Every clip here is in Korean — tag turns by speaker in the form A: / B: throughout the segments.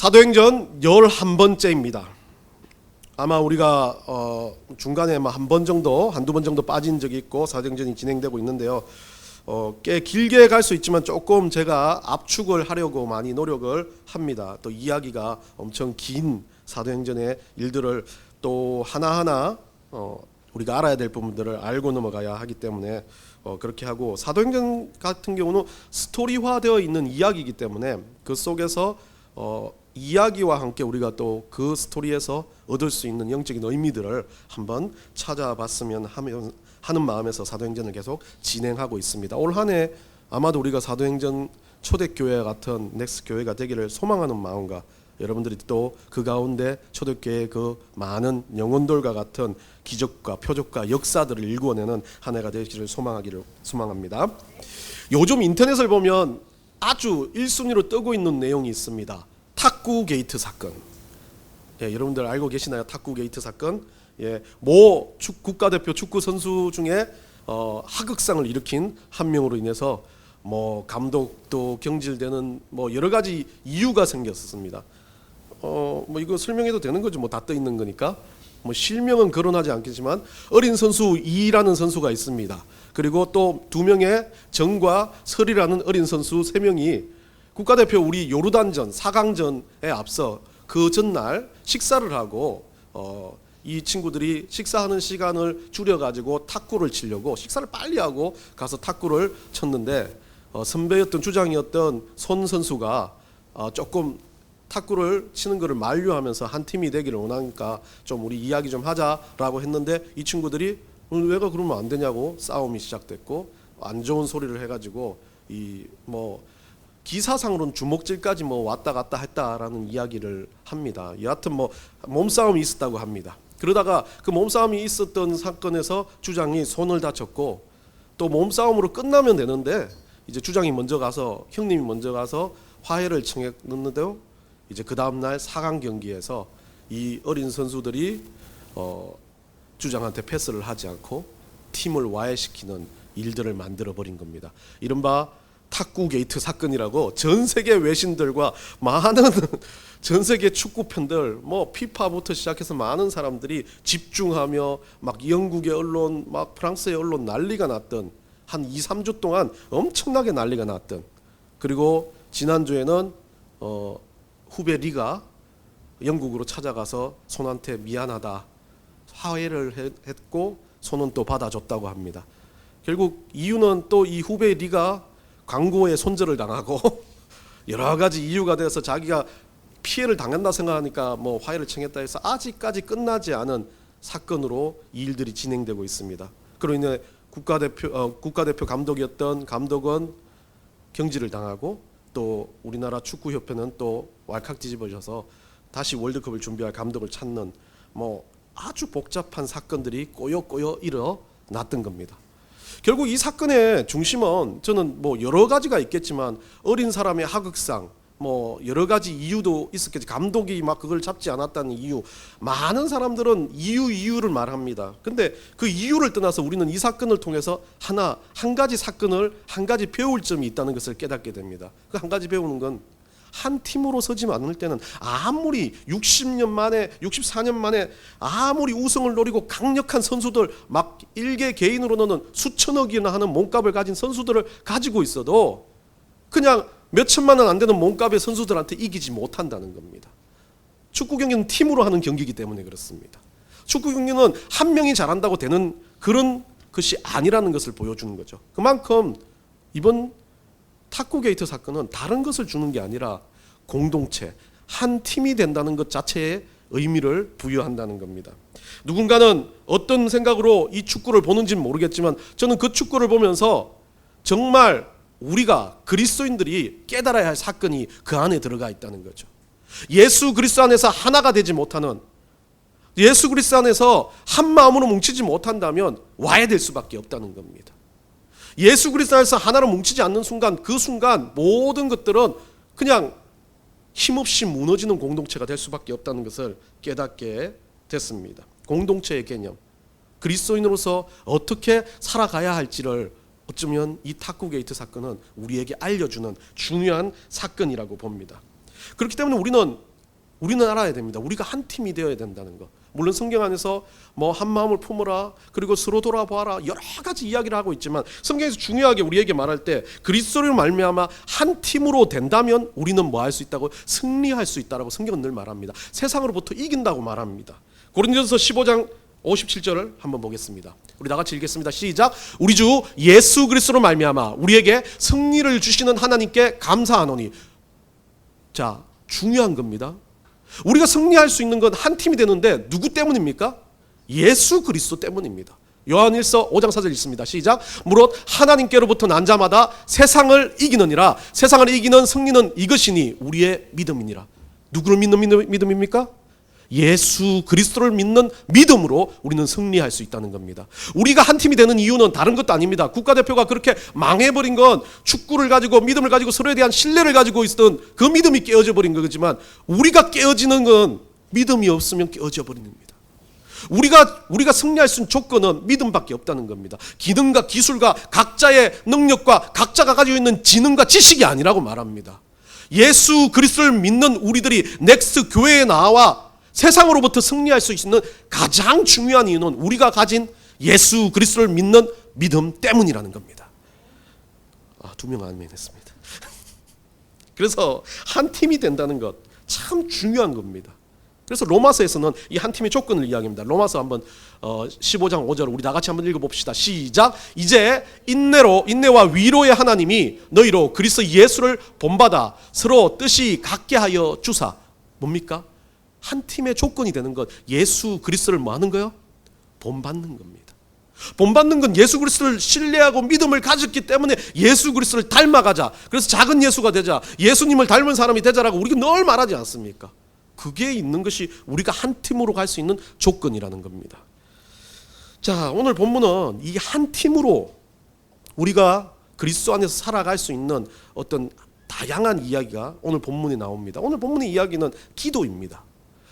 A: 사도행전 11번째입니다. 아마 우리가 중간에 한 번 정도, 한두 번 정도 빠진 적이 있고 사도행전이 진행되고 있는데요. 꽤 길게 갈 수 있지만 조금 제가 압축을 하려고 많이 노력을 합니다. 또 이야기가 엄청 긴 사도행전의 일들을 또 하나하나 우리가 알아야 될 부분들을 알고 넘어가야 하기 때문에 그렇게 하고, 사도행전 같은 경우는 스토리화되어 있는 이야기이기 때문에 그 속에서 이야기와 함께 우리가 또 그 스토리에서 얻을 수 있는 영적인 의미들을 한번 찾아봤으면 하는 마음에서 사도행전을 계속 진행하고 있습니다. 올 한 해 아마도 우리가 사도행전 초대교회 같은 넥스 교회가 되기를 소망하는 마음과 여러분들이 또 그 가운데 초대교회의 그 많은 영혼들과 같은 기적과 표적과 역사들을 일구어내는 한 해가 되기를 소망합니다. 요즘 인터넷을 보면 아주 1순위로 뜨고 있는 내용이 있습니다. 탁구 게이트 사건. 여러분들 알고 계시나요? 탁구 게이트 사건. 모 국가대표 축구 선수 중에 하극상을 일으킨 한 명으로 인해서 감독도 경질되는 여러 가지 이유가 생겼습니다. 이거 설명해도 되는 거죠. 다 떠 있는 거니까. 실명은 거론하지 않겠지만 어린 선수 이라는 선수가 있습니다. 그리고 또 두 명의 정과 설이라는 어린 선수 3명이 국가대표 우리 요르단전 4강전에 앞서 그 전날 식사를 하고 이 친구들이 식사하는 시간을 줄여가지고 탁구를 치려고 식사를 빨리 하고 가서 탁구를 쳤는데 선배였던 주장이었던 손 선수가 조금 탁구를 치는 것을 만류하면서 한 팀이 되기를 원하니까 좀 우리 이야기 좀 하자라고 했는데, 이 친구들이 왜가 그러면 안 되냐고 싸움이 시작됐고 안 좋은 소리를 해가지고 기사상으로는 주먹질까지 왔다 갔다 했다라는 이야기를 합니다. 여하튼 몸싸움이 있었다고 합니다. 그러다가 그 몸싸움이 있었던 사건에서 주장이 손을 다쳤고, 또 몸싸움으로 끝나면 되는데 이제 주장이 먼저 가서, 형님이 먼저 가서 화해를 청했는데요. 이제 그 다음날 4강 경기에서 이 어린 선수들이 주장한테 패스를 하지 않고 팀을 와해시키는 일들을 만들어 버린 겁니다. 이른바 탁구 게이트 사건이라고 전 세계 외신들과 많은 전 세계 축구 팬들, 피파부터 시작해서 많은 사람들이 집중하며 영국의 언론, 프랑스의 언론 난리가 났던, 한 2-3주 동안 엄청나게 난리가 났던. 그리고 지난주에는 후배 리가 영국으로 찾아가서 손한테 미안하다 화해를 했고 손은 또 받아줬다고 합니다. 결국 이유는 또 이 후배 리가 광고에 손절을 당하고 여러 가지 이유가 돼서 자기가 피해를 당한다 생각하니까 화해를 청했다 해서 아직까지 끝나지 않은 사건으로 이 일들이 진행되고 있습니다. 그로 인해 국가대표 감독이었던 감독은 경질을 당하고, 또 우리나라 축구협회는 또 왈칵 뒤집어져서 다시 월드컵을 준비할 감독을 찾는 아주 복잡한 사건들이 꼬여 일어났던 겁니다. 결국 이 사건의 중심은 저는 여러 가지가 있겠지만 어린 사람의 하극상, 여러 가지 이유도 있었겠지. 감독이 그걸 잡지 않았다는 이유. 많은 사람들은 이유를 말합니다. 근데 그 이유를 떠나서 우리는 이 사건을 통해서 한 가지 사건을 한 가지 배울 점이 있다는 것을 깨닫게 됩니다. 그 한 가지 배우는 건, 한 팀으로 서지 않을 때는 아무리 60년 만에 64년 만에 아무리 우승을 노리고 강력한 선수들, 일개 개인으로는 수천억이나 하는 몸값을 가진 선수들을 가지고 있어도 그냥 몇 천만 원 안 되는 몸값의 선수들한테 이기지 못한다는 겁니다. 축구 경기는 팀으로 하는 경기이기 때문에 그렇습니다. 축구 경기는 한 명이 잘한다고 되는 그런 것이 아니라는 것을 보여주는 거죠. 그만큼 이번 탁구 게이트 사건은 다른 것을 주는 게 아니라 공동체, 한 팀이 된다는 것 자체에 의미를 부여한다는 겁니다. 누군가는 어떤 생각으로 이 축구를 보는지는 모르겠지만 저는 그 축구를 보면서 정말 우리가 그리스도인들이 깨달아야 할 사건이 그 안에 들어가 있다는 거죠. 예수 그리스도 안에서 하나가 되지 못하는, 예수 그리스도 안에서 한 마음으로 뭉치지 못한다면 와야 될 수밖에 없다는 겁니다. 예수 그리스도 안에서 하나로 뭉치지 않는 순간, 그 순간 모든 것들은 그냥 힘없이 무너지는 공동체가 될 수밖에 없다는 것을 깨닫게 됐습니다. 공동체의 개념, 그리스도인으로서 어떻게 살아가야 할지를 어쩌면 이 탁구 게이트 사건은 우리에게 알려주는 중요한 사건이라고 봅니다. 그렇기 때문에 우리는 우리는 알아야 됩니다. 우리가 한 팀이 되어야 된다는 거. 물론 성경 안에서 뭐 한 마음을 품으라, 그리고 서로 돌아보아라, 여러 가지 이야기를 하고 있지만 성경에서 중요하게 우리에게 말할 때 그리스도를 말미암아 한 팀으로 된다면 우리는 뭐 할 수 있다고? 승리할 수 있다라고 성경은 늘 말합니다. 세상으로부터 이긴다고 말합니다. 고린도전서 15장 57절을 한번 보겠습니다. 우리 다 같이 읽겠습니다. 시작. 우리 주 예수 그리스도로 말미암아 우리에게 승리를 주시는 하나님께 감사하노니. 자, 중요한 겁니다. 우리가 승리할 수 있는 건 한 팀이 되는데 누구 때문입니까? 예수 그리스도 때문입니다. 요한일서 5장 4절 읽습니다. 시작. 무릇 하나님께로부터 난 자마다 세상을 이기느니라. 세상을 이기는 승리는 이것이니 우리의 믿음이니라. 누구를 믿는 믿음입니까? 예수 그리스도를 믿는 믿음으로 우리는 승리할 수 있다는 겁니다. 우리가 한 팀이 되는 이유는 다른 것도 아닙니다. 국가대표가 그렇게 망해버린 건 축구를 가지고 믿음을 가지고 서로에 대한 신뢰를 가지고 있었던 그 믿음이 깨어져 버린 거지만, 우리가 깨어지는 건 믿음이 없으면 깨어져 버리는 겁니다. 우리가 승리할 수 있는 조건은 믿음밖에 없다는 겁니다. 기능과 기술과 각자의 능력과 각자가 가지고 있는 지능과 지식이 아니라고 말합니다. 예수 그리스도를 믿는 우리들이 넥스트 교회에 나와 세상으로부터 승리할 수 있는 가장 중요한 이유는 우리가 가진 예수 그리스도를 믿는 믿음 때문이라는 겁니다. 두 명 아멘했습니다. 그래서 한 팀이 된다는 것 참 중요한 겁니다. 그래서 로마서에서는 이 한 팀의 조건을 이야기합니다. 로마서 한번 15장 5절 우리 다 같이 한번 읽어봅시다. 시작. 이제 인내와 위로의 하나님이 너희로 그리스도 예수를 본받아 서로 뜻이 같게 하여 주사. 뭡니까? 한 팀의 조건이 되는 것, 예수 그리스도를 뭐 하는 거요? 본받는 겁니다. 본받는 건 예수 그리스도를 신뢰하고 믿음을 가졌기 때문에 예수 그리스도를 닮아가자. 그래서 작은 예수가 되자, 예수님을 닮은 사람이 되자라고 우리가 늘 말하지 않습니까? 그게 있는 것이 우리가 한 팀으로 갈 수 있는 조건이라는 겁니다. 자, 오늘 본문은 이 한 팀으로 우리가 그리스도 안에서 살아갈 수 있는 어떤 다양한 이야기가 오늘 본문에 나옵니다. 오늘 본문의 이야기는 기도입니다.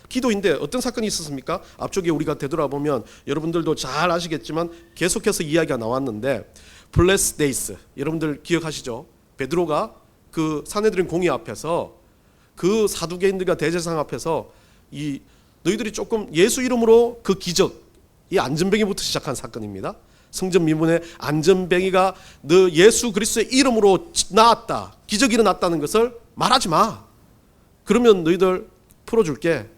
A: 기도인데 어떤 사건이 있었습니까? 앞쪽에 우리가 되돌아보면 여러분들도 잘 아시겠지만 계속해서 이야기가 나왔는데, 블레스 데이스, 여러분들 기억하시죠? 베드로가 그 산헤드린 공의 앞에서 그 사두개인들과 대제사장 앞에서 너희들이 조금 예수 이름으로 그 기적, 이 안전뱅이부터 시작한 사건입니다. 성전 미문에 안전뱅이가 너 예수 그리스도의 이름으로 나았다, 기적이 일어났다는 것을 말하지 마. 그러면 너희들 풀어줄게.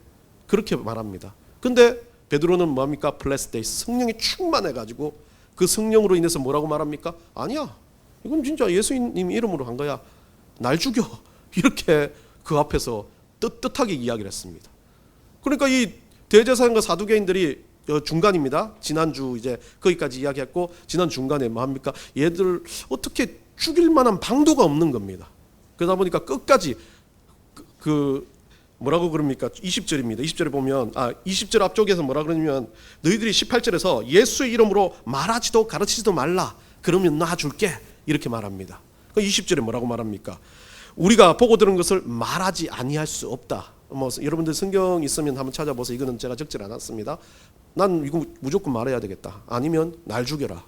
A: 그렇게 말합니다. 근데 베드로는 뭐합니까? 블레스 데이스, 성령이 충만해가지고 그 성령으로 인해서 뭐라고 말합니까? 아니야, 이건 진짜 예수님 이름으로 한 거야, 날 죽여. 이렇게 그 앞에서 떳떳하게 이야기를 했습니다. 그러니까 이 대제사장과 사두개인들이 중간입니다. 지난주 이제 거기까지 이야기했고, 지난 중간에 뭐합니까? 얘들 어떻게 죽일 만한 방도가 없는 겁니다. 그러다 보니까 끝까지 뭐라고 그럽니까? 20절입니다. 20절에 보면 20절 앞쪽에서 뭐라 그러냐면, 너희들이 18절에서 예수의 이름으로 말하지도 가르치지도 말라. 그러면 나 줄게. 이렇게 말합니다. 20절에 뭐라고 말합니까? 우리가 보고 들은 것을 말하지 아니할 수 없다. 여러분들 성경 있으면 한번 찾아보세요. 이거는 제가 적지 않았습니다. 난 이거 무조건 말해야 되겠다. 아니면 날 죽여라.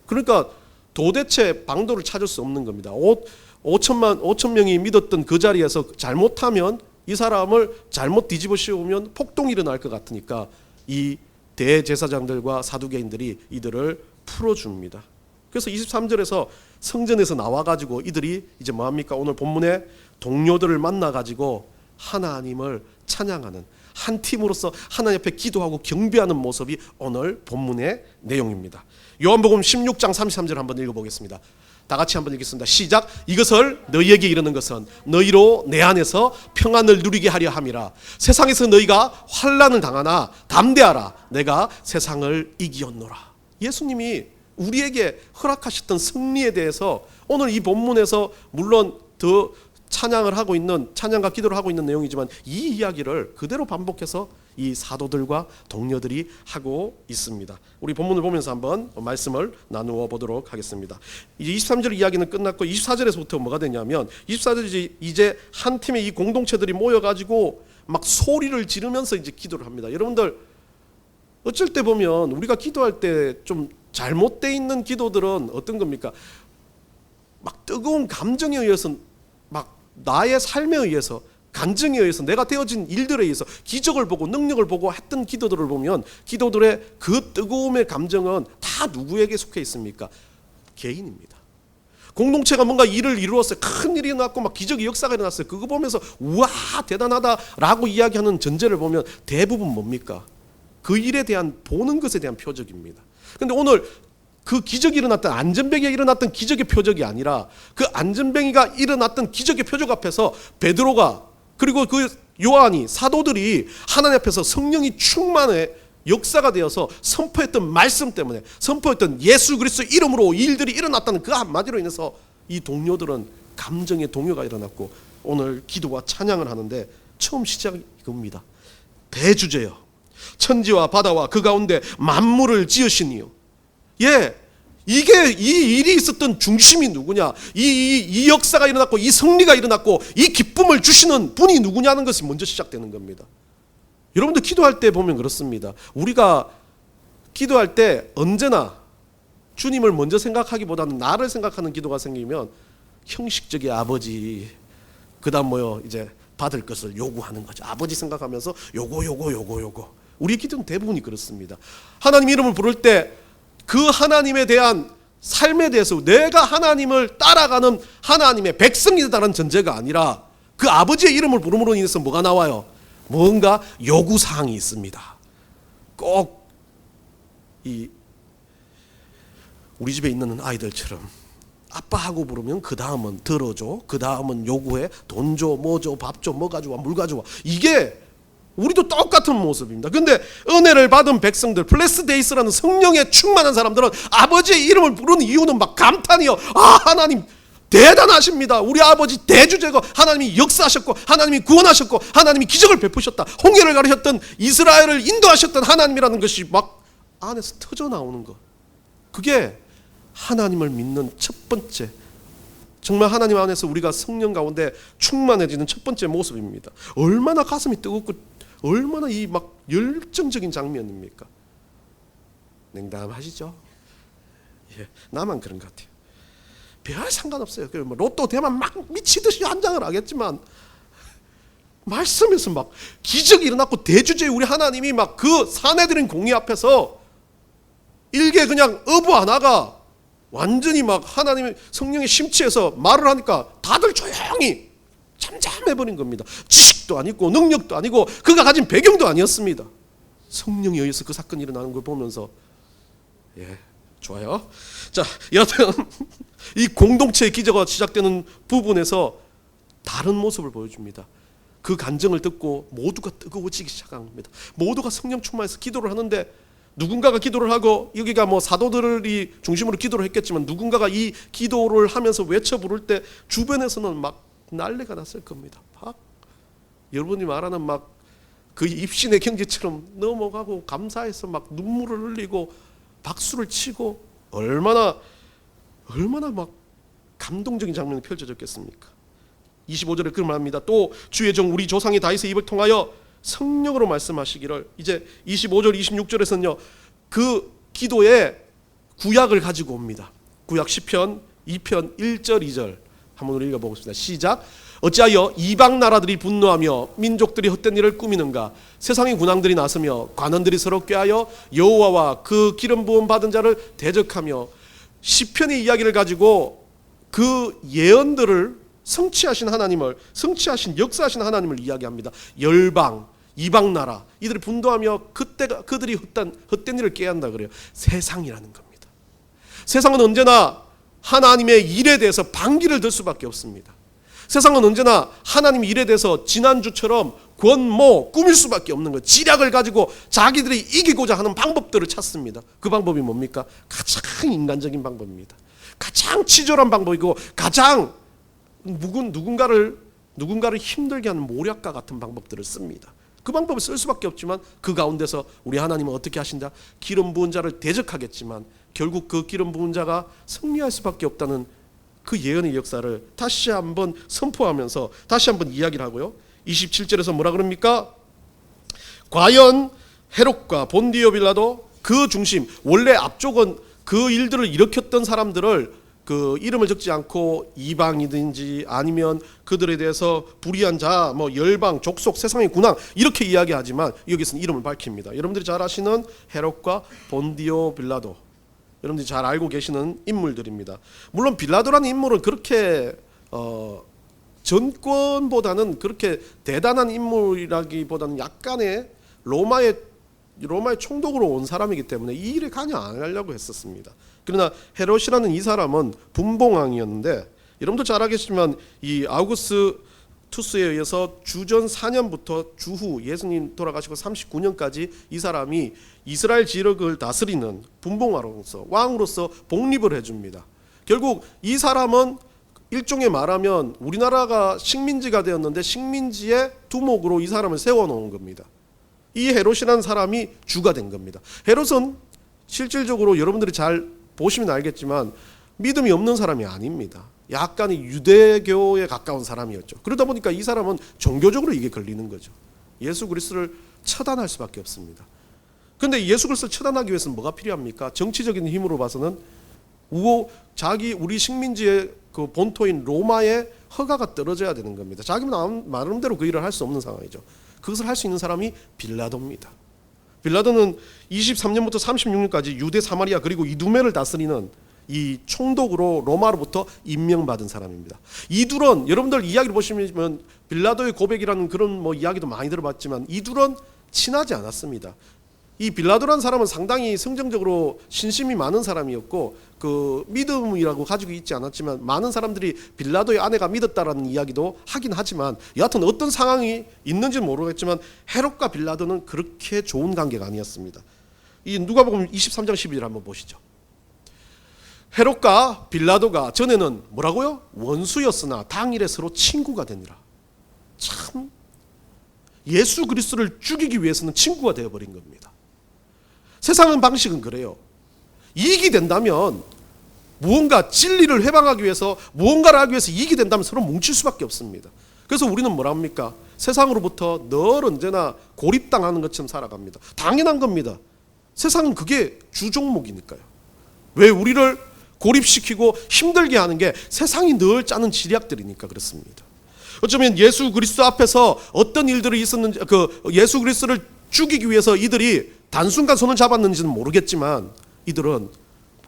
A: 그러니까 도대체 방도를 찾을 수 없는 겁니다. 5천 명이 믿었던 그 자리에서 잘못하면, 이 사람을 잘못 뒤집어 씌우면 폭동이 일어날 것 같으니까 이 대제사장들과 사두개인들이 이들을 풀어줍니다. 그래서 23절에서 성전에서 나와가지고 이들이 이제 뭐합니까? 오늘 본문에 동료들을 만나가지고 하나님을 찬양하는, 한 팀으로서 하나님 앞에 기도하고 경배하는 모습이 오늘 본문의 내용입니다. 요한복음 16장 33절 한번 읽어보겠습니다. 다 같이 한번 읽겠습니다. 시작. 이것을 너희에게 이르는 것은 너희로 내 안에서 평안을 누리게 하려 함이라. 세상에서 너희가 환난을 당하나 담대하라. 내가 세상을 이기었노라. 예수님이 우리에게 허락하셨던 승리에 대해서 오늘 이 본문에서 물론 더 찬양을 하고 있는, 찬양과 기도를 하고 있는 내용이지만 이 이야기를 그대로 반복해서 이 사도들과 동료들이 하고 있습니다. 우리 본문을 보면서 한번 말씀을 나누어 보도록 하겠습니다. 이제 23절 이야기는 끝났고 24절에서부터 뭐가 되냐면, 24절이 이제 한 팀의 이 공동체들이 모여가지고 막 소리를 지르면서 이제 기도를 합니다. 여러분들 어쩔 때 보면 우리가 기도할 때 좀 잘못되어 있는 기도들은 어떤 겁니까? 막 뜨거운 감정에 의해서, 막 나의 삶에 의해서 간증에 의해서 내가 되어진 일들에 의해서 기적을 보고 능력을 보고 했던 기도들을 보면 기도들의 그 뜨거움의 감정은 다 누구에게 속해 있습니까? 개인입니다. 공동체가 뭔가 일을 이루었어요. 큰 일이 일어났고 막 기적의 역사가 일어났어요. 그거 보면서 우와 대단하다라고 이야기하는 전제를 보면 대부분 뭡니까? 그 일에 대한 보는 것에 대한 표적입니다. 그런데 오늘 그 기적이 일어났던 안전뱅이가 일어났던 기적의 표적이 아니라 그 안전뱅이가 일어났던 기적의 표적 앞에서 베드로가 그리고 그 요한이 사도들이 하나님 앞에서 성령이 충만해 역사가 되어서 선포했던 말씀 때문에 선포했던 예수 그리스도 이름으로 일들이 일어났다는 그 한마디로 인해서 이 동료들은 감정의 동요가 일어났고 오늘 기도와 찬양을 하는데 처음 시작이 이겁니다. 대주제여 천지와 바다와 그 가운데 만물을 지으시니요. 예, 이게 이 일이 있었던 중심이 누구냐, 이 역사가 일어났고 이 승리가 일어났고 이 기쁨을 주시는 분이 누구냐는 것이 먼저 시작되는 겁니다. 여러분들 기도할 때 보면 그렇습니다. 우리가 기도할 때 언제나 주님을 먼저 생각하기보다는 나를 생각하는 기도가 생기면 형식적인 아버지, 그 다음 뭐요, 이제 받을 것을 요구하는 거죠. 아버지 생각하면서 요거. 우리 기도는 대부분이 그렇습니다. 하나님 이름을 부를 때 그 하나님에 대한 삶에 대해서 내가 하나님을 따라가는 하나님의 백성이다라는 전제가 아니라 그 아버지의 이름을 부름으로 인해서 뭐가 나와요? 뭔가 요구사항이 있습니다. 꼭 우리 집에 있는 아이들처럼 아빠하고 부르면 그 다음은 들어줘, 그 다음은 요구해, 돈 줘, 뭐 줘, 밥 줘, 뭐 가져와, 물 가져와. 이게 우리도 똑같은 모습입니다. 그런데 은혜를 받은 백성들, 플레스데이스라는 성령에 충만한 사람들은 아버지의 이름을 부르는 이유는 막 감탄이요. 아, 하나님 대단하십니다. 우리 아버지 대주제고 하나님이 역사하셨고 하나님이 구원하셨고 하나님이 기적을 베푸셨다. 홍해를 가르셨던 이스라엘을 인도하셨던 하나님이라는 것이 막 안에서 터져 나오는 것. 그게 하나님을 믿는 첫 번째, 정말 하나님 안에서 우리가 성령 가운데 충만해지는 첫 번째 모습입니다. 얼마나 가슴이 뜨겁고 얼마나 이 막 열정적인 장면입니까? 냉담하시죠? 예, 나만 그런 것 같아요. 별 상관없어요. 뭐 로또 되면 막 미치듯이 환장을 하겠지만 말씀에서 막 기적이 일어났고 대주제 우리 하나님이 막 그 사내들인 공의 앞에서 일개 그냥 어부 하나가 완전히 막 하나님의 성령의 심취해서 말을 하니까 다들 조용히 잠잠해버린 겁니다. 지식도 아니고 능력도 아니고 그가 가진 배경도 아니었습니다. 성령에 의해서 그 사건이 일어나는 걸 보면서 예, 좋아요. 자, 여하튼 이 공동체의 기적가 시작되는 부분에서 다른 모습을 보여줍니다. 그 간증을 듣고 모두가 뜨거워지기 시작한 겁니다. 모두가 성령 충만해서 기도를 하는데 누군가가 기도를 하고 여기가 뭐 사도들이 중심으로 기도를 했겠지만 누군가가 이 기도를 하면서 외쳐 부를 때 주변에서는 막 난리가 났을 겁니다. 막 여러분이 말하는 막 그 입신의 경지처럼 넘어가고 감사해서 막 눈물을 흘리고 박수를 치고 얼마나 막 감동적인 장면이 펼쳐졌겠습니까? 25절에 그런 말합니다. 또 주의 종 우리 조상의 다윗의 입을 통하여 성령으로 말씀하시기를. 이제 25절 26절에서는요 그 기도에 구약을 가지고 옵니다. 구약 시편 2편 1절 2절 한번 우리 읽어보겠습니다. 시작. 어찌하여 이방 나라들이 분노하며 민족들이 헛된 일을 꾸미는가? 세상의 군왕들이 나서며 관원들이 서로 꾀하여 여호와와 그 기름 부음 받은 자를 대적하며. 시편의 이야기를 가지고 그 예언들을 성취하신 하나님을, 성취하신 역사하신 하나님을 이야기합니다. 열방, 이방 나라 이들이 분노하며 그때가 그들이 헛된 일을 꾀한다 그래요. 세상이라는 겁니다. 세상은 언제나 하나님의 일에 대해서 반기를 들 수밖에 없습니다. 세상은 언제나 하나님의 일에 대해서 지난주처럼 권모 꾸밀 수밖에 없는 거예요. 지략을 가지고 자기들이 이기고자 하는 방법들을 찾습니다. 그 방법이 뭡니까? 가장 인간적인 방법입니다. 가장 치졸한 방법이고 가장 누군가를 힘들게 하는 모략과 같은 방법들을 씁니다. 그 방법을 쓸 수밖에 없지만 그 가운데서 우리 하나님은 어떻게 하신다? 기름 부은 자를 대적하겠지만 결국 그 기름 부은 자가 승리할 수밖에 없다는 그 예언의 역사를 다시 한번 선포하면서 다시 한번 이야기를 하고요. 27절에서 뭐라 그럽니까? 과연 헤롯과 본디오 빌라도 그 중심, 원래 앞쪽은 그 일들을 일으켰던 사람들을 그 이름을 적지 않고 이방이든지 아니면 그들에 대해서 불의한 자, 뭐 열방, 족속, 세상의 군왕 이렇게 이야기하지만 여기서는 이름을 밝힙니다. 여러분들이 잘 아시는 헤롯과 본디오 빌라도, 여러분들이 잘 알고 계시는 인물들입니다. 물론 빌라도라는 인물은 그렇게 전권보다는 그렇게 대단한 인물이라기보다는 약간의 로마의 총독으로 온 사람이기 때문에 이 일에 관여 안 하려고 했었습니다. 그러나 헤롯이라는 이 사람은 분봉왕이었는데, 여러분도 잘 알겠지만 이 아우구스투스에 의해서 주전 4년부터 주후 예수님 돌아가시고 39년까지 이 사람이 이스라엘 지역을 다스리는 분봉왕으로서, 왕으로서 복립을 해줍니다. 결국 이 사람은 일종의 말하면 우리나라가 식민지가 되었는데 식민지의 두목으로 이 사람을 세워놓은 겁니다. 이 헤롯이라는 사람이 주가 된 겁니다. 헤롯은 실질적으로 여러분들이 잘 보시면 알겠지만 믿음이 없는 사람이 아닙니다. 약간의 유대교에 가까운 사람이었죠. 그러다 보니까 이 사람은 종교적으로 이게 걸리는 거죠. 예수 그리스도를 처단할 수밖에 없습니다. 그런데 예수 그리스도를 처단하기 위해서는 뭐가 필요합니까? 정치적인 힘으로 봐서는 우리 식민지의 그 본토인 로마의 허가가 떨어져야 되는 겁니다. 자기 나름대로 그 일을 할 수 없는 상황이죠. 그것을 할 수 있는 사람이 빌라도입니다. 빌라도는 23년부터 36년까지 유대 사마리아 그리고 이두메를 다스리는 이 총독으로 로마로부터 임명받은 사람입니다. 이 둘은 여러분들 이야기를 보시면 빌라도의 고백이라는 그런 뭐 이야기도 많이 들어봤지만 이 둘은 친하지 않았습니다. 이 빌라도라는 사람은 상당히 성정적으로 신심이 많은 사람이었고 그 믿음이라고 가지고 있지 않았지만 많은 사람들이 빌라도의 아내가 믿었다라는 이야기도 하긴 하지만 여하튼 어떤 상황이 있는지는 모르겠지만 헤롯과 빌라도는 그렇게 좋은 관계가 아니었습니다. 이 누가복음 23장 12절 한번 보시죠. 헤롯과 빌라도가 전에는 뭐라고요? 원수였으나 당일에 서로 친구가 되니라. 참 예수 그리스도를 죽이기 위해서는 친구가 되어버린 겁니다. 세상은 방식은 그래요. 이익이 된다면 무언가 진리를 해방하기 위해서 무언가를 하기 위해서 이익이 된다면 서로 뭉칠 수밖에 없습니다. 그래서 우리는 뭐라 합니까? 세상으로부터 늘 언제나 고립당하는 것처럼 살아갑니다. 당연한 겁니다. 세상은 그게 주종목이니까요. 왜 우리를 고립시키고 힘들게 하는 게 세상이 늘 짜는 지략들이니까 그렇습니다. 어쩌면 예수 그리스도 앞에서 어떤 일들이 있었는지, 그 예수 그리스도를 죽이기 위해서 이들이 단순간 손을 잡았는지는 모르겠지만 이들은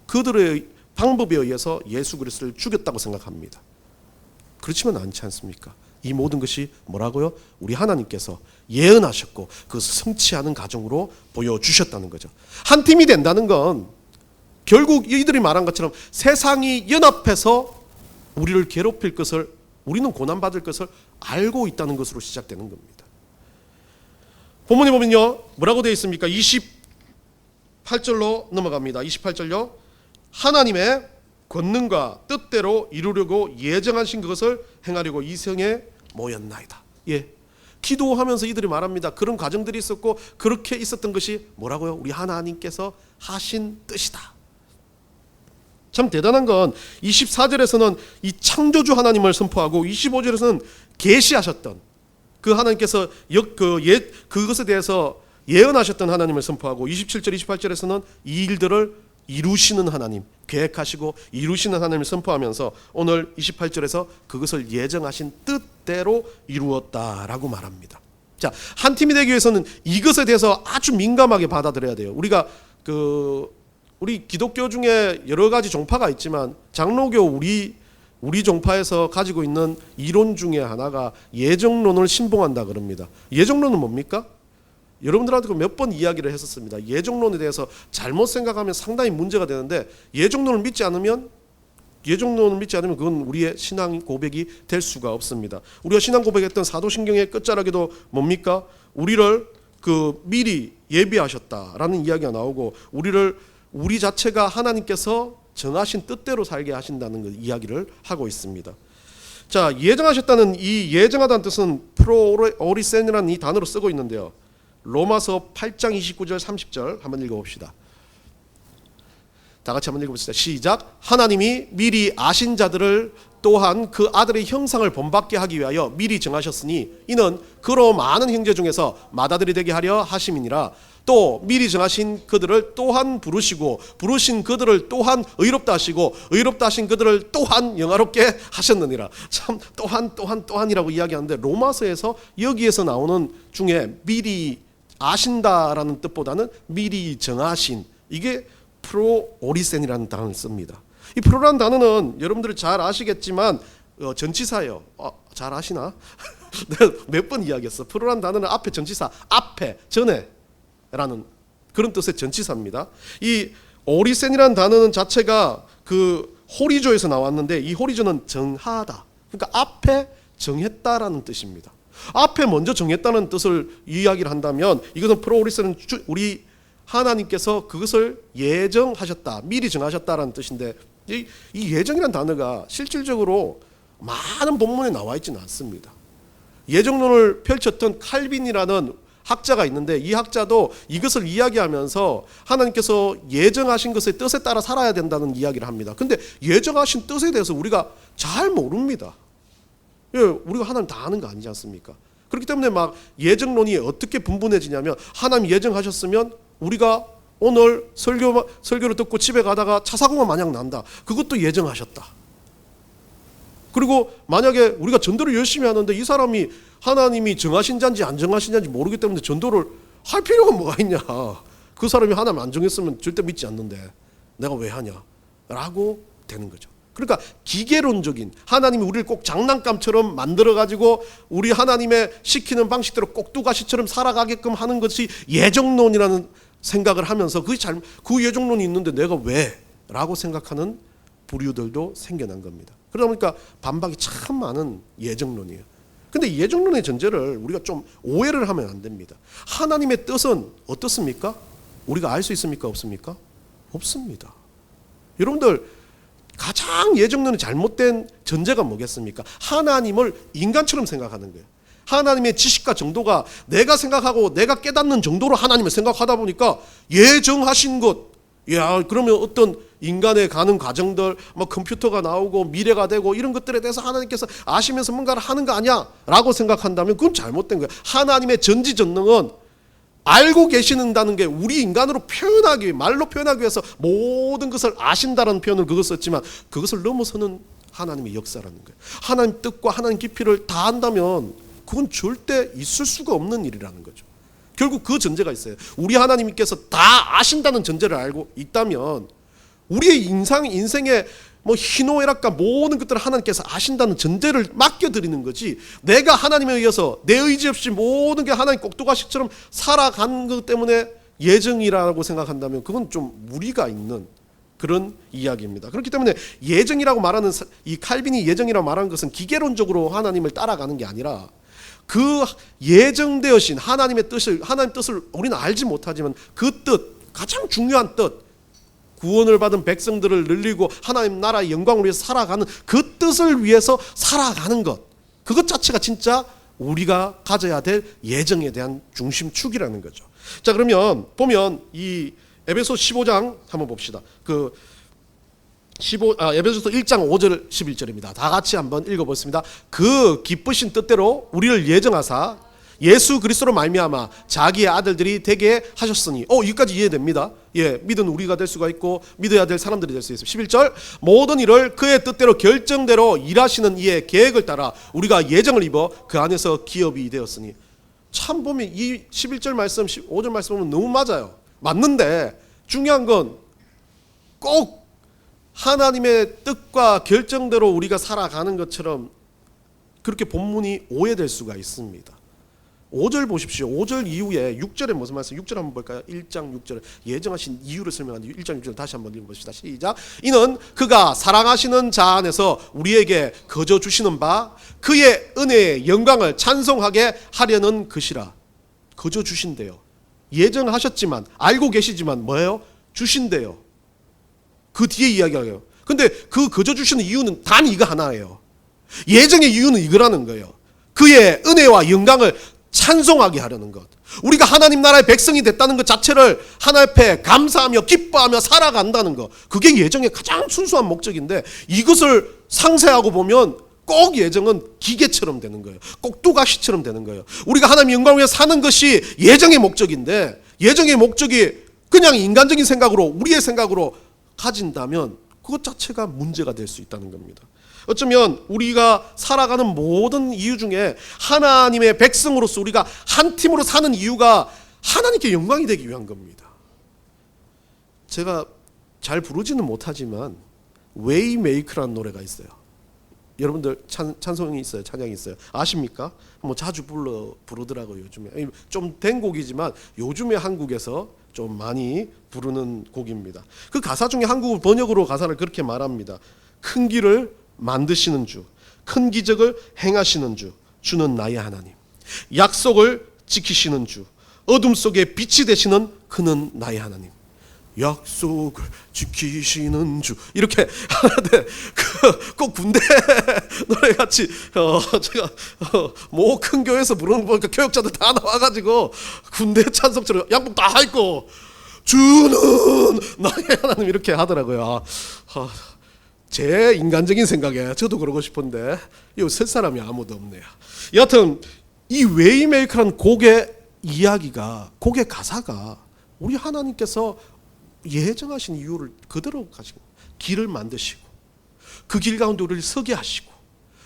A: 그들의 방법에 의해서 예수 그리스도를 죽였다고 생각합니다. 그렇지만 않지 않습니까? 이 모든 것이 뭐라고요? 우리 하나님께서 예언하셨고 그것을 성취하는 과정으로 보여주셨다는 거죠. 한 팀이 된다는 건 결국 이들이 말한 것처럼 세상이 연합해서 우리를 괴롭힐 것을, 우리는 고난받을 것을 알고 있다는 것으로 시작되는 겁니다. 본문에 보면요 뭐라고 되어 있습니까? 28절로 넘어갑니다. 28절요. 하나님의 권능과 뜻대로 이루려고 예정하신 그것을 행하려고 이 성에 모였나이다. 예, 기도하면서 이들이 말합니다. 그런 과정들이 있었고 그렇게 있었던 것이 뭐라고요? 우리 하나님께서 하신 뜻이다. 참 대단한 건 24절에서는 이 창조주 하나님을 선포하고 25절에서는 계시하셨던 그 하나님께서 그것에 대해서 예언하셨던 하나님을 선포하고 27절 28절에서는 이 일들을 이루시는 하나님, 계획하시고 이루시는 하나님을 선포하면서 오늘 28절에서 그것을 예정하신 뜻대로 이루었다라고 말합니다. 자, 한 팀이 되기 위해서는 이것에 대해서 아주 민감하게 받아들여야 돼요. 우리가 우리 기독교 중에 여러 가지 종파가 있지만 장로교 우리 종파에서 가지고 있는 이론 중에 하나가 예정론을 신봉한다 그럽니다. 예정론은 뭡니까? 여러분들한테 몇 번 이야기를 했었습니다. 예정론에 대해서 잘못 생각하면 상당히 문제가 되는데 예정론을 믿지 않으면 그건 우리의 신앙 고백이 될 수가 없습니다. 우리가 신앙 고백했던 사도신경의 끝자락에도 뭡니까? 우리를 미리 예비하셨다라는 이야기가 나오고 우리 자체가 하나님께서 정하신 뜻대로 살게 하신다는 그 이야기를 하고 있습니다. 자, 예정하셨다는 이 예정하다는 뜻은 프로오리센이라는 이 단어로 쓰고 있는데요. 로마서 8장 29절 30절 한번 읽어봅시다. 다 같이 한번 읽어봅시다. 시작. 하나님이 미리 아신 자들을 또한 그 아들의 형상을 본받게 하기 위하여 미리 정하셨으니 이는 그로 많은 형제 중에서 맏아들이 되게 하려 하심이니라. 또 미리 정하신 그들을 또한 부르시고 부르신 그들을 또한 의롭다 하시고 의롭다 하신 그들을 또한 영화롭게 하셨느니라. 참 또한이라고 이야기하는데 로마서에서 여기에서 나오는 중에 미리 아신다라는 뜻보다는 미리 정하신, 이게 프로오리센이라는 단어를 씁니다. 이 프로라는 단어는 여러분들이 잘 아시겠지만 전치사예요. 잘 아시나? 내가 몇 번 이야기했어. 프로라는 단어는 앞에 전치사, 앞에, 전에 라는 그런 뜻의 전치사입니다. 이 오리센이라는 단어는 자체가 그 호리조에서 나왔는데 이 호리조는 정하다, 그러니까 앞에 정했다라는 뜻입니다. 앞에 먼저 정했다는 뜻을 이야기를 한다면 이것은 프로오리센은 우리 하나님께서 그것을 예정하셨다, 미리 정하셨다라는 뜻인데 이 예정이라는 단어가 실질적으로 많은 본문에 나와 있지는 않습니다. 예정론을 펼쳤던 칼빈이라는 학자가 있는데 이 학자도 이것을 이야기하면서 하나님께서 예정하신 것의 뜻에 따라 살아야 된다는 이야기를 합니다. 근데 예정하신 뜻에 대해서 우리가 잘 모릅니다. 예, 우리가 하나님 다 아는 거 아니지 않습니까? 그렇기 때문에 막 예정론이 어떻게 분분해지냐면 하나님 예정하셨으면 우리가 오늘 설교를 듣고 집에 가다가 차 사고가 만약 난다, 그것도 예정하셨다. 그리고 만약에 우리가 전도를 열심히 하는데 이 사람이 하나님이 정하신 자인지 안 정하신 자인지 모르기 때문에 전도를 할 필요가 뭐가 있냐, 그 사람이 하나님 안 정했으면 절대 믿지 않는데 내가 왜 하냐 라고 되는 거죠. 그러니까 기계론적인, 하나님이 우리를 꼭 장난감처럼 만들어가지고 우리 하나님의 시키는 방식대로 꼭두가시처럼 살아가게끔 하는 것이 예정론이라는 생각을 하면서 그 예정론이 있는데 내가 왜? 라고 생각하는 부류들도 생겨난 겁니다. 그러다 보니까 반박이 참 많은 예정론이에요. 근데 예정론의 전제를 우리가 좀 오해를 하면 안 됩니다. 하나님의 뜻은 어떻습니까? 우리가 알 수 있습니까? 없습니까? 없습니다. 여러분들 가장 예정론이 잘못된 전제가 뭐겠습니까? 하나님을 인간처럼 생각하는 거예요. 하나님의 지식과 정도가 내가 생각하고 내가 깨닫는 정도로 하나님을 생각하다 보니까 예정하신 것, 야, 그러면 어떤 인간의 가는 과정들, 뭐 컴퓨터가 나오고 미래가 되고 이런 것들에 대해서 하나님께서 아시면서 뭔가를 하는 거 아니야? 라고 생각한다면 그건 잘못된 거예요. 하나님의 전지전능은 알고 계시는다는 게 우리 인간으로 표현하기 위해, 말로 표현하기 위해서 모든 것을 아신다라는 표현을 그걸 썼지만 그것을 넘어서는 하나님의 역사라는 거예요. 하나님 뜻과 하나님 깊이를 다 안다면 그건 절대 있을 수가 없는 일이라는 거죠. 결국 그 전제가 있어요. 우리 하나님께서 다 아신다는 전제를 알고 있다면 우리의 인생의 뭐 희노애락과 모든 것들을 하나님께서 아신다는 전제를 맡겨드리는 거지, 내가 하나님에 의해서 내 의지 없이 모든 게 하나님 꼭두가시처럼 살아가는 것 때문에 예정이라고 생각한다면 그건 좀 무리가 있는 그런 이야기입니다. 그렇기 때문에 예정이라고 말하는, 이 칼빈이 예정이라고 말하는 것은 기계론적으로 하나님을 따라가는 게 아니라 그 예정되어진 하나님 뜻을 우리는 알지 못하지만 그 뜻, 가장 중요한 뜻, 구원을 받은 백성들을 늘리고 하나님 나라의 영광을 위해서 살아가는 그 뜻을 위해서 살아가는 것, 그것 자체가 진짜 우리가 가져야 될 예정에 대한 중심축이라는 거죠. 자, 그러면 보면 이 에베소 15장 한번 봅시다. 에베소서 1장 5절 11절입니다. 다 같이 한번 읽어보겠습니다. 그 기쁘신 뜻대로 우리를 예정하사 예수 그리스도로 말미암아 자기의 아들들이 되게 하셨으니, 여기까지 이해됩니다. 예, 믿은 우리가 될 수가 있고 믿어야 될 사람들이 될 수 있습니다. 11절, 모든 일을 그의 뜻대로 결정대로 일하시는 이의 계획을 따라 우리가 예정을 입어 그 안에서 기업이 되었으니. 참 보면 이 11절 말씀, 15절 말씀 보면 너무 맞아요. 맞는데 중요한 건 꼭 하나님의 뜻과 결정대로 우리가 살아가는 것처럼 그렇게 본문이 오해될 수가 있습니다. 5절 보십시오. 5절 이후에 6절에 무슨 말씀? 6절 한번 볼까요? 1장 6절 예정하신 이유를 설명하는 1장 6절 다시 한번 읽어봅시다. 시작. 이는 그가 사랑하시는 자 안에서 우리에게 거저 주시는 바 그의 은혜의 영광을 찬송하게 하려는 것이라. 거저 주신대요. 예정하셨지만, 알고 계시지만 뭐예요? 주신대요. 그 뒤에 이야기하게요. 근데 그 거저 주시는 이유는 단 이거 하나예요. 예정의 이유는 이거라는 거예요. 그의 은혜와 영광을 찬송하게 하려는 것, 우리가 하나님 나라의 백성이 됐다는 것 자체를 하나님 앞에 감사하며 기뻐하며 살아간다는 것, 그게 예정의 가장 순수한 목적인데, 이것을 상세하고 보면 꼭 예정은 기계처럼 되는 거예요. 꼭 뚜가시처럼 되는 거예요. 우리가 하나님 영광을 위해 사는 것이 예정의 목적인데, 예정의 목적이 그냥 인간적인 생각으로, 우리의 생각으로 가진다면 그것 자체가 문제가 될 수 있다는 겁니다. 어쩌면 우리가 살아가는 모든 이유 중에 하나님의 백성으로서 우리가 한 팀으로 사는 이유가 하나님께 영광이 되기 위한 겁니다. 제가 잘 부르지는 못하지만 웨이메이크라는 노래가 있어요. 여러분들 찬송이 있어요? 찬양이 있어요? 아십니까? 뭐 자주 부르더라고요. 요즘에 좀 된 곡이지만 요즘에 한국에서 좀 많이 부르는 곡입니다. 그 가사 중에 한국 번역으로 가사를 그렇게 말합니다. 큰 길을 만드시는 주, 큰 기적을 행하시는 주, 주는 나의 하나님. 약속을 지키시는 주, 어둠 속에 빛이 되시는 그는 나의 하나님. 약속을 지키시는 주, 이렇게 하는데 꼭 군대 노래 같이 제가 뭐 큰 교회에서 부르는 거 보니까 교역자들 다 나와가지고 군대 찬송처럼 양복 다 입고 주는 나의 하나님 이렇게 하더라고요. 제 인간적인 생각에 저도 그러고 싶은데 이거 쓸 사람이 아무도 없네요. 여하튼 이 웨이메이커라는 곡의 이야기가, 곡의 가사가 우리 하나님께서 예정하신 이유를 그대로 가지고 길을 만드시고 그 길 가운데 우리를 서게 하시고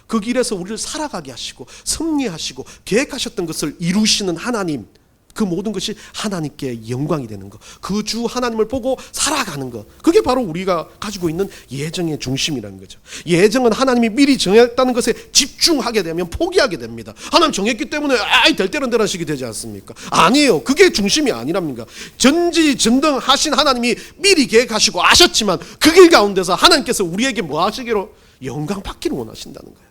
A: 그 길에서 우리를 살아가게 하시고 승리하시고 계획하셨던 것을 이루시는 하나님, 그 모든 것이 하나님께 영광이 되는 것, 그 주 하나님을 보고 살아가는 것, 그게 바로 우리가 가지고 있는 예정의 중심이라는 거죠. 예정은 하나님이 미리 정했다는 것에 집중하게 되면 포기하게 됩니다. 하나님 정했기 때문에 될 대로 되라는 식이 되지 않습니까? 아니에요. 그게 중심이 아니랍니까? 전지전능하신 하나님이 미리 계획하시고 아셨지만 그 길 가운데서 하나님께서 우리에게 뭐 하시기로? 영광 받기를 원하신다는 거예요.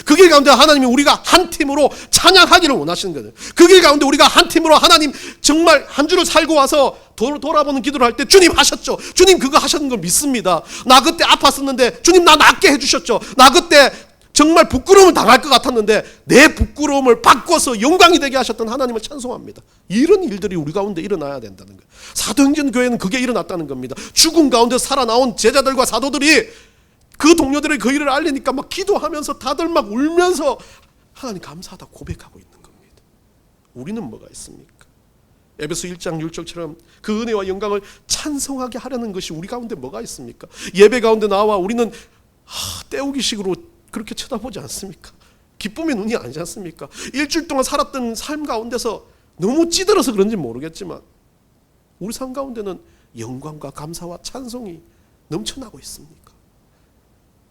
A: 그 길 가운데 하나님이 우리가 한 팀으로 찬양하기를 원하시는 거예요. 그 길 가운데 우리가 한 팀으로 하나님 정말 한 주를 살고 와서 돌아보는 기도를 할 때 주님 하셨죠. 주님 그거 하셨는 걸 믿습니다. 나 그때 아팠었는데 주님 나 낫게 해주셨죠. 나 그때 정말 부끄러움을 당할 것 같았는데 내 부끄러움을 바꿔서 영광이 되게 하셨던 하나님을 찬송합니다. 이런 일들이 우리 가운데 일어나야 된다는 거예요. 사도행전 교회는 그게 일어났다는 겁니다. 죽음 가운데 살아나온 제자들과 사도들이 그 동료들의 그 일을 알리니까 막 기도하면서 다들 막 울면서 하나님 감사하다 고백하고 있는 겁니다. 우리는 뭐가 있습니까? 에베소 1장 6절처럼 그 은혜와 영광을 찬송하게 하려는 것이 우리 가운데 뭐가 있습니까? 예배 가운데 나와 우리는 때우기식으로 그렇게 쳐다보지 않습니까? 기쁨의 눈이 아니지 않습니까? 일주일 동안 살았던 삶 가운데서 너무 찌들어서 그런지 모르겠지만 우리 삶 가운데는 영광과 감사와 찬송이 넘쳐나고 있습니까?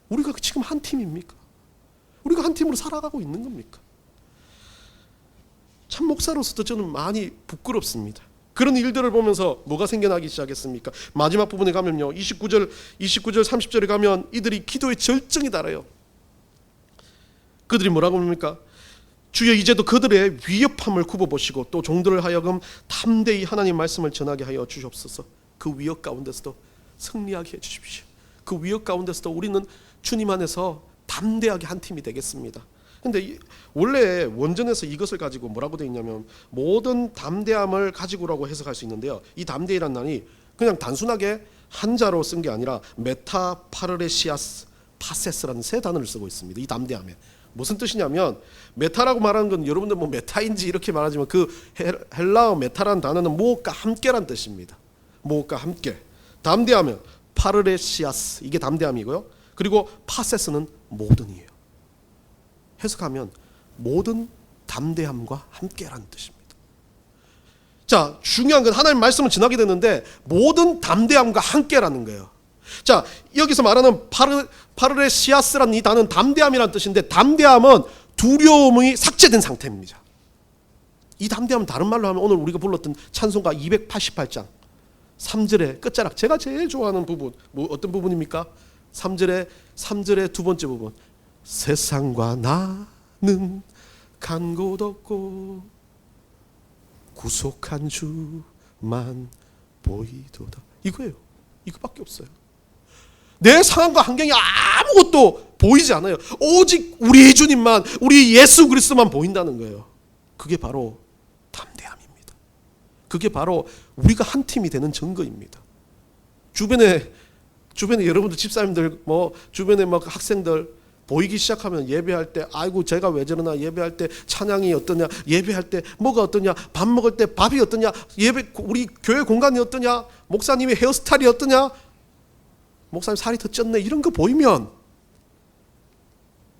A: 우리가 지금 한 팀입니까? 우리가 한 팀으로 살아가고 있는 겁니까? 참 목사로서도 저는 많이 부끄럽습니다. 그런 일들을 보면서 뭐가 생겨나기 시작했습니까? 마지막 부분에 가면요, 29절 30절에 가면 이들이 기도의 절정에 달해요. 그들이 뭐라고 합니까? 주여 이제도 그들의 위협함을 굽어보시고 또 종들을 하여금 담대히 하나님 말씀을 전하게 하여 주시옵소서. 그 위협 가운데서도 승리하게 해주십시오. 그 위협 가운데서도 우리는 주님 안에서 담대하게 한 팀이 되겠습니다. 근데 원래 원전에서 이것을 가지고 뭐라고 되어 있냐면 모든 담대함을 가지고라고 해석할 수 있는데요, 이 담대이란 단이 그냥 단순하게 한자로 쓴 게 아니라 메타 파르레시아스 파세스라는 세 단어를 쓰고 있습니다. 이 담대함에 무슨 뜻이냐면, 메타라고 말하는 건 여러분들 뭐 메타인지 이렇게 말하지만 그 헬라어 메타라는 단어는 무엇과 함께란 뜻입니다. 무엇과 함께. 담대하면 파르레시아스, 이게 담대함이고요. 그리고 파세스는 모든이에요. 해석하면 모든 담대함과 함께라는 뜻입니다. 자, 중요한 건 하나님 말씀을 전하게 되는데 모든 담대함과 함께라는 거예요. 자, 여기서 말하는 파르레시아스라는 이 단어는 담대함이라는 뜻인데, 담대함은 두려움이 삭제된 상태입니다. 이 담대함은 다른 말로 하면 오늘 우리가 불렀던 찬송가 288장 3절의 끝자락, 제가 제일 좋아하는 부분, 뭐 어떤 부분입니까? 3절의 두 번째 부분, 세상과 나는 간 곳 없고 구속한 주만 보이도다. 이거예요. 이거밖에 없어요. 내 상황과 환경이 아무것도 보이지 않아요. 오직 우리 주님만, 우리 예수 그리스도만 보인다는 거예요. 그게 바로 담대함입니다. 그게 바로 우리가 한 팀이 되는 증거입니다. 주변에 여러분들 집사님들 주변에 학생들 보이기 시작하면 예배할 때 아이고 제가 왜 저러나, 예배할 때 찬양이 어떠냐, 예배할 때 뭐가 어떠냐, 밥 먹을 때 밥이 어떠냐, 우리 교회 공간이 어떠냐, 목사님의 헤어스타일이 어떠냐, 목사님 살이 더 쪘네, 이런 거 보이면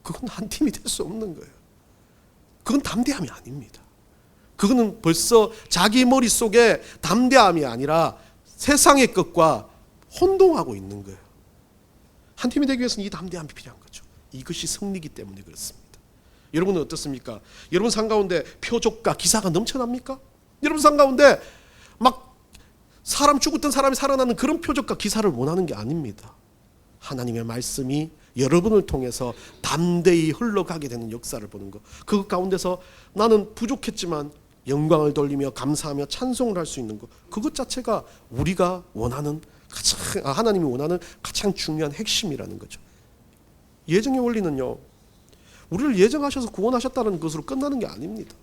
A: 그건 한 팀이 될 수 없는 거예요. 그건 담대함이 아닙니다. 그거는 벌써 자기 머릿속에 담대함이 아니라 세상의 것과 혼동하고 있는 거예요. 한 팀이 되기 위해서는 이 담대함이 필요한 거죠. 이것이 승리이기 때문에 그렇습니다. 여러분은 어떻습니까? 여러분 삶 가운데 표적과 기사가 넘쳐납니까? 여러분 삶 가운데 막 사람 죽었던 사람이 살아나는 그런 표적과 기사를 원하는 게 아닙니다. 하나님의 말씀이 여러분을 통해서 담대히 흘러가게 되는 역사를 보는 것. 그 가운데서 나는 부족했지만 영광을 돌리며 감사하며 찬송을 할 수 있는 것. 그것 자체가 우리가 원하는 하나님이 원하는 가장 중요한 핵심이라는 거죠. 예정의 원리는요, 우리를 예정하셔서 구원하셨다는 것으로 끝나는 게 아닙니다.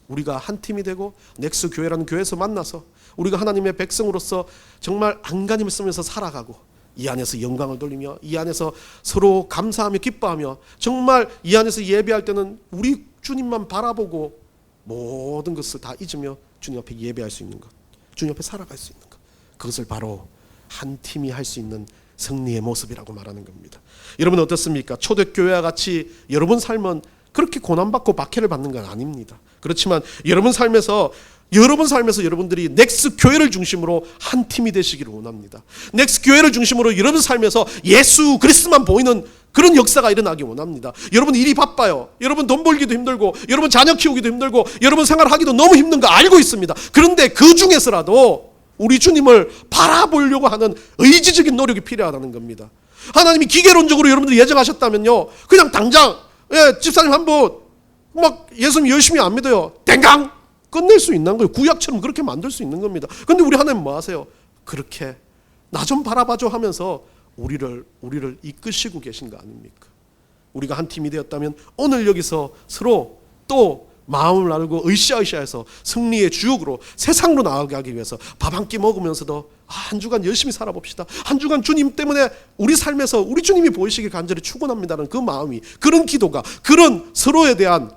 A: 우리가 한 팀이 되고 넥스 교회라는 교회에서 만나서 우리가 하나님의 백성으로서 정말 안간힘을 쓰면서 살아가고 이 안에서 영광을 돌리며 이 안에서 서로 감사하며 기뻐하며 정말 이 안에서 예배할 때는 우리 주님만 바라보고 모든 것을 다 잊으며 주님 앞에 예배할 수 있는 것, 주님 앞에 살아갈 수 있는 것, 그것을 바로 한 팀이 할 수 있는 승리의 모습이라고 말하는 겁니다. 여러분 어떻습니까? 초대교회와 같이 여러분 삶은 그렇게 고난받고 박해를 받는 건 아닙니다. 그렇지만 여러분 삶에서 여러분들이 넥스 교회를 중심으로 한 팀이 되시기를 원합니다. 넥스 교회를 중심으로 여러분 삶에서 예수 그리스도만 보이는 그런 역사가 일어나기 원합니다. 여러분 일이 바빠요. 여러분 돈 벌기도 힘들고 여러분 자녀 키우기도 힘들고 여러분 생활하기도 너무 힘든 거 알고 있습니다. 그런데 그 중에서라도 우리 주님을 바라보려고 하는 의지적인 노력이 필요하다는 겁니다. 하나님이 기계론적으로 여러분들이 예정하셨다면요, 그냥 당장 집사님 한 분 예수님 열심히 안 믿어요, 땡강 끝낼 수 있는 거예요. 구약처럼 그렇게 만들 수 있는 겁니다. 그런데 우리 하나님 뭐 하세요? 그렇게 나 좀 바라봐줘 하면서 우리를 이끄시고 계신 거 아닙니까? 우리가 한 팀이 되었다면 오늘 여기서 서로 또 마음을 나누고 으쌰으쌰해서 승리의 주역으로 세상으로 나아가기 위해서 밥 한 끼 먹으면서도 한 주간 열심히 살아봅시다. 한 주간 주님 때문에 우리 삶에서 우리 주님이 보이시길 간절히 축원합니다는 그 마음이, 그런 기도가, 그런 서로에 대한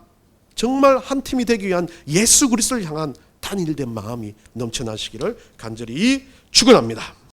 A: 정말 한 팀이 되기 위한 예수 그리스도를 향한 단일된 마음이 넘쳐나시기를 간절히 축원합니다.